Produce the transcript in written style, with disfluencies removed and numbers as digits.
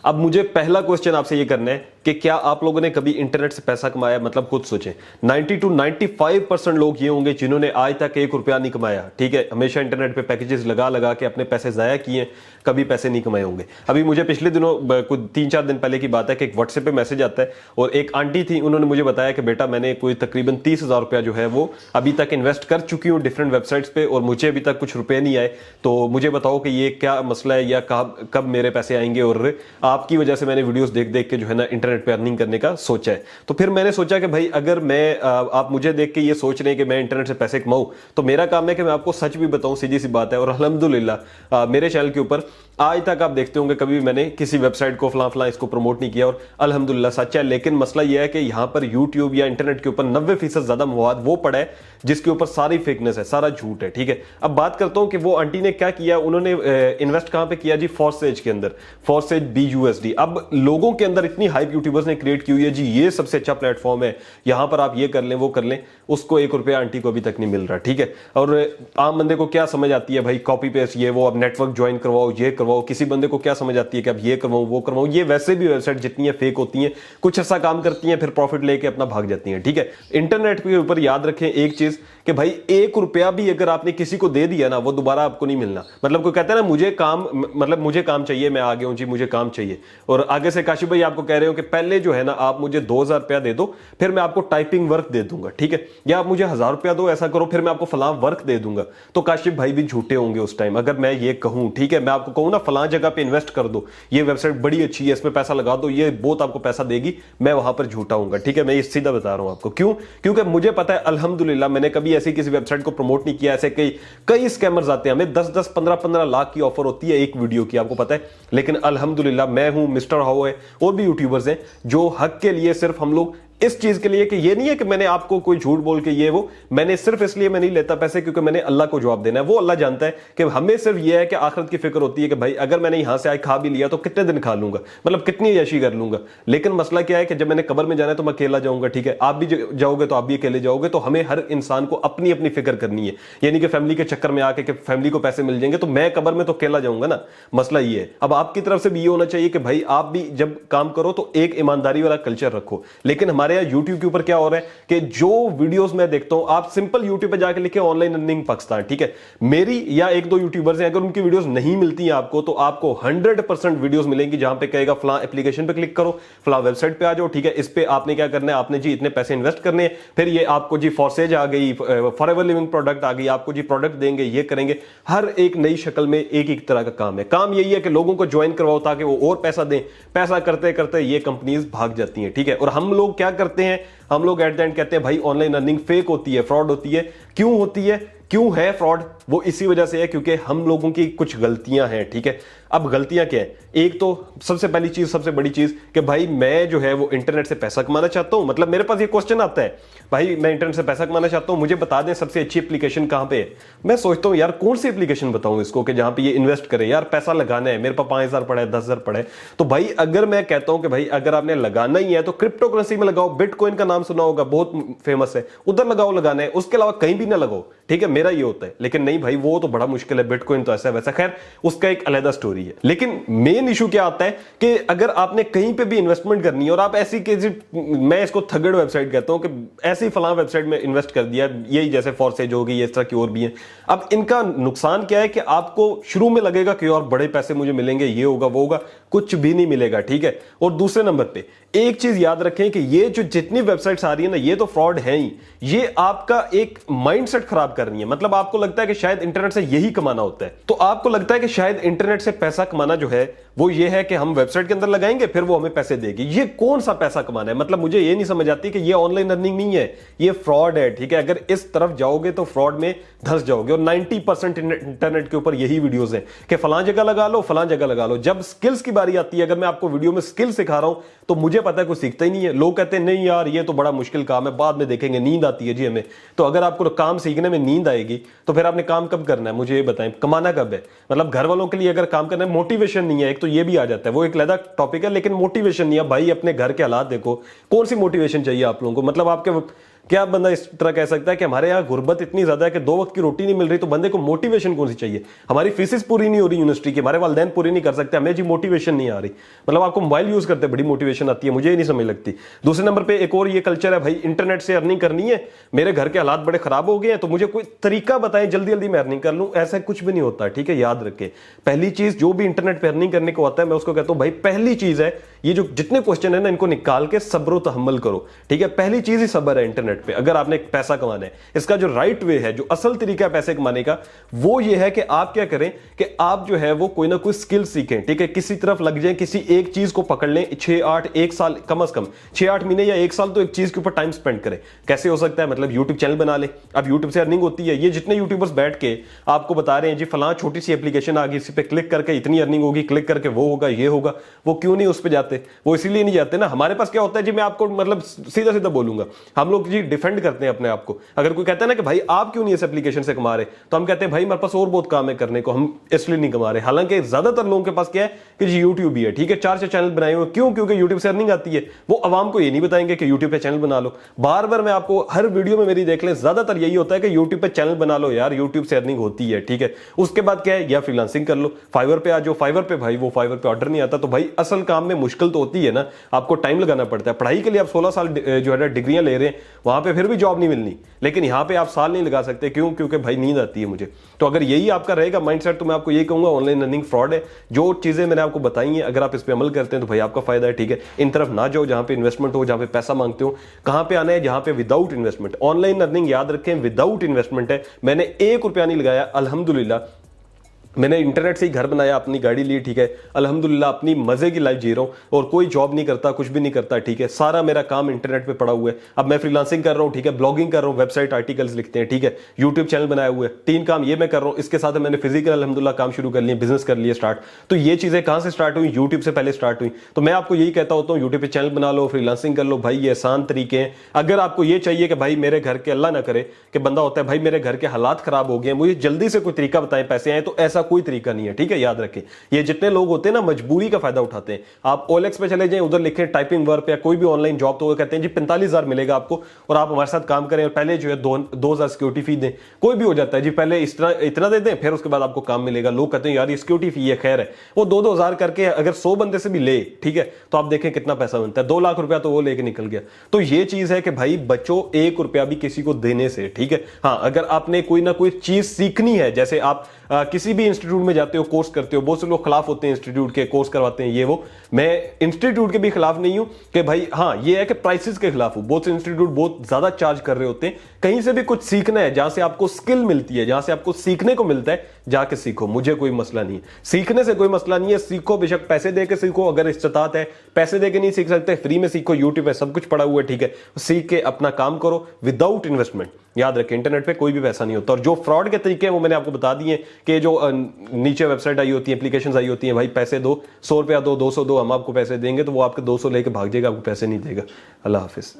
अब मुझे पहला क्वेश्चन आपसे ये करना है कि क्या आप लोगों ने कभी इंटरनेट से पैसा कमाया? मतलब खुद सोचें, 90 to 95% लोग ये होंगे जिन्होंने आज तक 1 रुपया नहीं कमाया। ठीक है, हमेशा इंटरनेट पे पैकेजेस लगा लगा के अपने पैसे जाया किए, कभी पैसे नहीं कमाए होंगे। अभी मुझे पिछले दिनों कुछ 3-4 दिन पहले की बात है कि एक व्हाट्सएप पे मैसेज आता है और एक आंटी थी, उन्होंने मुझे बताया कि बेटा मैंने कोई तकरीबन 30,000 रुपया जो है वो अभी तक इन्वेस्ट कर चुकी हूँ डिफरेंट वेबसाइट्स पे और मुझे अभी तक कुछ रुपए नहीं आए, तो मुझे बताओ कि ये क्या मसला है या कब मेरे पैसे आएंगे। और आपकी वजह से मैंने वीडियोस देख देख के जो है ना इंटरनेट पे अर्निंग करने का सोचा है। तो फिर मैंने सोचा कि भाई अगर मैं आप मुझे देख के ये सोच रहे हैं कि मैं इंटरनेट से पैसे कमाऊं, तो मेरा काम है कि मैं आपको सच भी बताऊं, सीधी सी बात है। और अल्हम्दुलिल्लाह मेरे चैनल के ऊपर आज तक आप देखते होंगे कभी मैंने किसी वेबसाइट को फलां इसको प्रमोट नहीं किया और अल्हम्दुलिल्लाह सच है। लेकिन मसला यह है कि यहां पर यूट्यूब या इंटरनेट के ऊपर 90% ज्यादा मवाद वो पड़ा है जिसके ऊपर सारी फेकनेस है, सारा झूठ है। ठीक है, अब बात करता हूं कि वो आंटी ने क्या किया। उन्होंने इन्वेस्ट कहां पे किया जी? फॉरसेज के अंदर, फॉरसेज BUSD। अब लोगों के अंदर इतनी हाइप यूट्यूबर्स ने क्रिएट की हुई है जी, ये सबसे अच्छा प्लेटफॉर्म है, यहां पर आप ये कर लें वो कर लें। उसको 1 रुपया आंटी को अभी तक नहीं मिल रहा। ठीक है, और आम बंदे को क्या समझ आती है भाई, कॉपी पेस्ट ये वो, अब नेटवर्क ज्वाइन करवाओ ये करवाओ। किसी बंदे को क्या समझ आती है कि अब ये करवाऊं वो करवाऊं। ये वैसे भी वेबसाइट जितनी है फेक होती है, कुछ ऐसा काम करती हैं फिर प्रॉफिट लेके अपना भाग जाती हैं। ठीक है, इंटरनेट के ऊपर याद रखें एक चीज कि भाई 1 रुपया भी अगर आपने किसी को दे दिया ना, वो दोबारा आपको नहीं मिलना। मतलब कोई कहता है ना मुझे काम, मतलब मुझे काम चाहिए, मैं आ गया हूं जी, मुझे काम चाहिए, और आगे से काशिफ भाई आपको कह रहे हो कि पहले जो है ना आप मुझे 2,000 रुपया दे दो, फिर मैं आपको टाइपिंग वर्क दे दूंगा। ठीक है, या आप मुझे 1,000 रुपया दो, ऐसा करो, फिर मैं आपको फलां वर्क दे दूंगा। तो काशिफ भाई भी झूठे होंगे उस टाइम अगर मैं ये कहूं। ठीक है, मैं आपको कहूं ना फलां जगह पे इन्वेस्ट कर दो, ये वेबसाइट बड़ी अच्छी है, इसमें पैसा लगा दो, ये बहुत आपको पैसा देगी, मैं वहां पर झूठा हूंगा। ठीक है, मैं ये सीधा बता रहा हूं आपको। क्यों? क्योंकि मुझे पता है अल्हम्दुलिल्लाह मैंने कभी ऐसी किसी वेबसाइट को प्रमोट नहीं किया। ऐसे कई कई स्कैमर्स आते हैं, हमें 10-10 15-15 लाख की ऑफर होती है एक वीडियो की, आपको पता है। लेकिन अल्हम्दुलिल्लाह मैं हूं, मिस्टर हाउ है, और भी यूट्यूबर्स हैं जो हक के लिए सिर्फ हम लोग इस चीज के लिए कि ये नहीं है कि मैंने आपको कोई झूठ बोल के ये वो, मैंने सिर्फ इसलिए मैं नहीं लेता पैसे क्योंकि मैंने अल्लाह को जवाब देना है। वो अल्लाह जानता है कि हमें सिर्फ ये है कि आखिरत की फिक्र होती है कि भाई अगर मैंने यहां से आज खा भी लिया तो कितने दिन खा लूंगा, मतलब कितनी यशी कर लूंगा। लेकिन मसला क्या है कि जब मैंने कब्र में जाना है तो मैं अकेला जाऊंगा। ठीक है, आप भी जाओगे तो आप भी अकेले जाओगे। तो हमें हर इंसान को अपनी अपनी फिक्र करनी है, यानी कि फैमिली के चक्कर में आके कि फैमिली को पैसे मिल जाएंगे तो मैं कब्र में तो अकेला जाऊंगा ना। मसला ये है। अब आपकी तरफ से भी ये होना चाहिए कि भाई आप भी जब काम करो तो एक ईमानदारी वाला कल्चर रखो। लेकिन हमारे यहाँ यूट्यूब के ऊपर क्या हो रहा है कि जो वीडियोस मैं देखता हूं, आप सिंपल यूट्यूब पे जाके लिखे ऑनलाइन अर्निंग पाकिस्तान, ठीक है, मेरी या 1-2 यूट्यूबर्स हैं, अगर उनकी वीडियोस नहीं मिलती हैं आपको तो आपको 100% वीडियोस मिलेंगी जहां पे कहेगा फलां एप्लीकेशन पे क्लिक करो, फलां वेबसाइट पे आ जाओ। ठीक है, इस पे आपने क्या करना है, आपने जी इतने पैसे इन्वेस्ट करने हैं, फिर ये आपको जी फॉरसेज आ गई, फॉरएवर लिविंग प्रोडक्ट आ गई, आपको जी प्रोडक्ट देंगे, ये करेंगे। हर एक नई शक्ल में एक एक तरह का काम है। काम यही है कि लोगों को ज्वाइन करवाओ ताकि वो और पैसा दें। पैसा करते करते ये कंपनीज भाग जाती हैं। ठीक है, और हम लोग क्या करते हैं, हम लोग एट द एंड कहते हैं भाई ऑनलाइन अर्निंग फेक होती है, फ्रॉड होती है। क्यों होती है, क्यों है फ्रॉड? वो इसी वजह से है क्योंकि हम लोगों की कुछ गलतियां हैं। ठीक है, अब गलतियां क्या है? एक तो सबसे पहली चीज, सबसे बड़ी चीज कि भाई मैं जो है वो इंटरनेट से पैसा कमाना चाहता हूं। मतलब मेरे पास ये क्वेश्चन आता है, भाई मैं इंटरनेट से पैसा कमाना चाहता हूं, मुझे बता दें सबसे अच्छी एप्लीकेशन कहां पे है। मैं सोचता हूं यार कौन सी एप्लीकेशन बताऊं इसको कि जहां पे ये इन्वेस्ट करे, यार पैसा लगाना है, मेरे पास 5,000 पड़ा है, 10,000 पड़ा है। तो भाई अगर मैं कहता हूं कि भाई अगर आपने लगाना ही है तो क्रिप्टो करेंसी में लगाओ। बिटकॉइन का नाम सुना होगा, बहुत फेमस है, उधर लगाओ लगाना है, उसके अलावा कहीं भी ना लगाओ। ठीक है, मेरा ये होता है। लेकिन नहीं भाई वो तो बड़ा मुश्किल है, बिटकॉइन तो ऐसा वैसा, खैर उसका एक अलग स्टोरी है। लेकिन मेन इशू क्या आता है कि अगर आपने कहीं पे भी इन्वेस्टमेंट करनी है और आप ऐसी मैं इसको थगड़ वेबसाइट कहता हूं कि ऐसी फलां वेबसाइट में इन्वेस्ट कर दिया, यही जैसे फॉरसेज हो गई, इस तरह की और भी है। अब इनका नुकसान क्या है कि आपको शुरू में लगेगा कि और बड़े पैसे मुझे मिलेंगे, ये होगा वो होगा, कुछ भी नहीं मिलेगा। ठीक है, और दूसरे नंबर पे एक चीज याद रखें कि ये जो जितनी वेबसाइट्स आ रही है ना, ये तो फ्रॉड है ही, ये आपका एक माइंडसेट खराब कर रही है। मतलब आपको लगता है कि शायद इंटरनेट से यही कमाना होता है, तो आपको लगता है कि शायद इंटरनेट से पैसा कमाना जो है वो ये है कि हम वेबसाइट के अंदर लगाएंगे फिर वो हमें पैसे देगी। ये कौन सा पैसा कमाना है? मतलब मुझे ये नहीं समझ आती कि ये ऑनलाइन अर्निंग नहीं है, ये फ्रॉड है। ठीक है, अगर इस तरफ जाओगे तो फ्रॉड में धंस जाओगे। और 90% इंटरनेट के ऊपर यही वीडियोस हैं कि फलां जगह लगा लो, फलां जगह लगा लो। जब स्किल्स की बारी आती है, अगर मैं आपको वीडियो में स्किल सिखा रहा हूं तो मुझे पता है कोई सीखता ही नहीं है। लोग कहते हैं नहीं यार ये तो बड़ा मुश्किल काम है, बाद में देखेंगे, नींद आती है जी हमें। तो अगर आपको काम सीखने में नींद आएगी तो फिर आपने काम कब करना है? मुझे ये बताएं, कमाना कब है? मतलब घर वालों के लिए अगर काम करना है, मोटिवेशन नहीं है, एक तो ये भी आ जाता है, वो एक अलग टॉपिक है, लेकिन मोटिवेशन नहीं है। भाई अपने घर के हालात देखो, कौन सी मोटिवेशन चाहिए आप लोगों को? मतलब आपके क्या बंदा इस तरह कह सकता है कि हमारे यहाँ गुर्बत इतनी ज्यादा है कि 2 वक्त की रोटी नहीं मिल रही, तो बंदे को मोटिवेशन कौन सी चाहिए? हमारी फीसिस पूरी नहीं हो रही यूनिवर्सिटी की, हमारे वालिदैन पूरी नहीं कर सकते, हमें जी मोटिवेशन नहीं आ रही। मतलब आपको मोबाइल यूज करते बड़ी मोटिवेशन आती है, मुझे ये नहीं समझ लगती। दूसरे नंबर पे एक और ये कल्चर है, भाई इंटरनेट से अर्निंग करनी है, मेरे घर के हालात बड़े खराब हो गए हैं तो मुझे कोई तरीका बताएं जल्दी जल्दी मैं अर्निंग कर लूं। ऐसा कुछ भी नहीं होता, ठीक है, याद रखें। पहली चीज जो भी इंटरनेट पे अर्निंग करने को आता है, मैं उसको कहता हूं भाई पहली चीज है, ये जो जितने क्वेश्चन है ना, इनको निकाल के सब्र व तहम्मुल करो, ठीक है। पहली चीज ही सब्र है इंटरनेट पे, अगर आपने पैसा कमाना है। इसका जो राइट वे है, जो असल तरीका है पैसे कमाने का, वो ये है कि आप क्या करें कि आप जो है वो कोई ना कोई स्किल सीखें, ठीक है, किसी तरफ लग जाए, किसी एक चीज को पकड़ लें, 6-8 1 साल, कम से कम 6-8 महीने या 1 साल तो एक चीज के ऊपर टाइम स्पेंड करें। कैसे हो सकता है? मतलब यूट्यूब चैनल बना ले, अब यूट्यूब से अर्निंग होती है। ये जितने यूट्यूबर्स बैठ के आपको बता रहे हैं जी फलां छोटी सी एप्लीकेशन आ गई, इस पे क्लिक करके इतनी अर्निंग होगी, क्लिक करके वो होगा, ये होगा, वो क्यों नहीं उस पे जाते? वो इसीलिए नहीं जाते ना। हमारे पास क्या होता है जी, मैं आपको मतलब सीधा सीधा बोलूंगा, हम लोग जी डिफेंड करते हैं अपने आप को। अगर कोई कहता है ना कि भाई आप क्यों नहीं इस एप्लीकेशन से कमा रहे, तो हम कहते हैं भाई हमारे पास और बहुत काम है करने को, हम इसलिए नहीं कमा रहे। हालांकि ज्यादातर लोगों के पास क्या है कि जी यूट्यूब ही है, ठीक है, 4 चैनल बनाए हुए, क्यों? क्योंकि यूट्यूब से अर्निंग आती है। वो अवाम को ये नहीं बताएंगे कि यूट्यूब पे चैनल बना लो। बार बार मैं आपको हर वीडियो में मेरी देख लें, ज्यादातर यही होता है कि यूट्यूब पे चैनल बना लो यार, यूट्यूब से अर्निंग होती है, ठीक है। उसके बाद क्या है, या फ्रीलांसिंग कर लो, फाइवर पे आ जाओ, फाइवर पे भाई वो फाइवर पे ऑर्डर नहीं आता, तो भाई असल काम में मुश्किल तो होती है ना, आपको टाइम लगाना पड़ता है। पढ़ाई के लिए आप 16 साल जो है डिग्रियां ले रहे हैं, वहां पे फिर भी जॉब नहीं मिलनी, लेकिन यहां पे आप साल नहीं लगा सकते। क्यों? क्योंकि भाई नींद आती है मुझे। तो अगर यही आपका रहेगा माइंडसेट, तो मैं आपको यही कहूंगा ऑनलाइन अर्निंग फ्रॉड है। जो चीजें मैंने आपको बताई हैं, अगर आप इस पे अमल करते हैं तो भाई आपका फायदा है, ठीक है। इन तरफ ना जाओ जहां पे इन्वेस्टमेंट हो, जहां पे पैसा मांगते हो। कहां पे आना है? जहां पे विदाउट इन्वेस्टमेंट। ऑनलाइन अर्निंग याद रखें विदाउट इन्वेस्टमेंट है। मैंने 1 रुपया नहीं लगाया, अल्हम्दुलिल्लाह। मैंने इंटरनेट से ही घर बनाया, अपनी गाड़ी ली, ठीक है, अल्हम्दुलिल्लाह अपनी मजे की लाइफ जी रहा हूं, और कोई जॉब नहीं करता, कुछ भी नहीं करता, ठीक है। सारा मेरा काम इंटरनेट पे पड़ा हुआ है। अब मैं फ्रीलांसिंग कर रहा हूं, ठीक है, ब्लॉगिंग कर रहा हूं, वेबसाइट आर्टिकल्स लिखते हैं, ठीक है, यूट्यूब चैनल बनाया हुआ है, 3 काम ये मैं कर रहा हूं। इसके साथ मैंने फिजिकल अल्हम्दुलिल्लाह काम शुरू कर लिए, बिजनेस कर लिए स्टार्ट। तो ये चीजें कहां से स्टार्ट हुई? यूट्यूब से पहले स्टार्ट हुई। तो मैं आपको यही कहता होता हूं, यूट्यूब पे चैनल बना लो, फ्रीलांसिंग कर लो, भाई ये आसान तरीके हैं। अगर आपको ये चाहिए कि भाई मेरे घर के, अल्लाह ना करे कि बंदा होता है भाई मेरे घर के हालात खराब हो गए, मुझे जल्दी से कोई तरीका बताएं पैसे आए, तो ऐसा कोई तरीका नहीं है, ठीक है, याद रखें। ये जितने लोग होते हैं ना, मजबूरी का फायदा उठाते हैं। आप ओएलएक्स पे चले जाएं, उधर लिखें टाइपिंग वर्क या कोई भी ऑनलाइन जॉब, तो वो कहते हैं जी 45,000 मिलेगा आपको, और आप हमारे साथ काम करें, और पहले जो है 2,000 सिक्योरिटी फी दें। कोई भी हो जाता है जी, पहले इतना दे दें, फिर उसके बाद आपको काम मिलेगा। लोग कहते हैं यार ये सिक्योरिटी फी है, खैर है। वो 2,000 करके अगर 100 बंदे से भी ले, ठीक है, तो आप देखें कितना पैसा बनता है। 2 लाख रुपया तो वो लेके निकल गया। तो ये चीज है कि भाई बच्चों, 1 रुपया भी किसी को देने से, ठीक है। हाँ, अगर आपने कोई ना कोई चीज सीखनी है, जैसे आप किसी भी इंस्टीट्यूट में जाते हो, कोर्स करते हो, बहुत से लोग खिलाफ होते हैं इंस्टीट्यूट के, कोर्स करवाते हैं ये वो। मैं इंस्टीट्यूट के भी खिलाफ नहीं हूं कि भाई, हाँ ये है कि प्राइसेस के खिलाफ हूं। बहुत से इंस्टीट्यूट बहुत ज्यादा चार्ज कर रहे होते हैं। कहीं से भी कुछ सीखना है, जहां से आपको स्किल मिलती है, जहां से आपको सीखने को मिलता है, जाके सीखो, मुझे कोई मसला नहीं है, सीखने से कोई मसला नहीं है। सीखो, बेशक पैसे देके सीखो, अगर इस्तात है, पैसे देके नहीं सीख सकते, फ्री में सीखो, यूट्यूब पे सब कुछ पड़ा हुआ है, ठीक है। सीख के अपना काम करो विदाउट इन्वेस्टमेंट। याद रखें, इंटरनेट पे कोई भी पैसा नहीं होता। और जो फ्रॉड के तरीके हैं वो मैंने आपको बता दिए, कि जो नीचे वेबसाइट आई होती है, एप्लीकेशंस आई होती हैं, भाई पैसे दो, 100 रुपया दो, 200 दो, हम आपको पैसे देंगे, तो वो आपके 200 लेके भाग जाएगा, आपको पैसे नहीं देगा। अल्लाह हाफिज।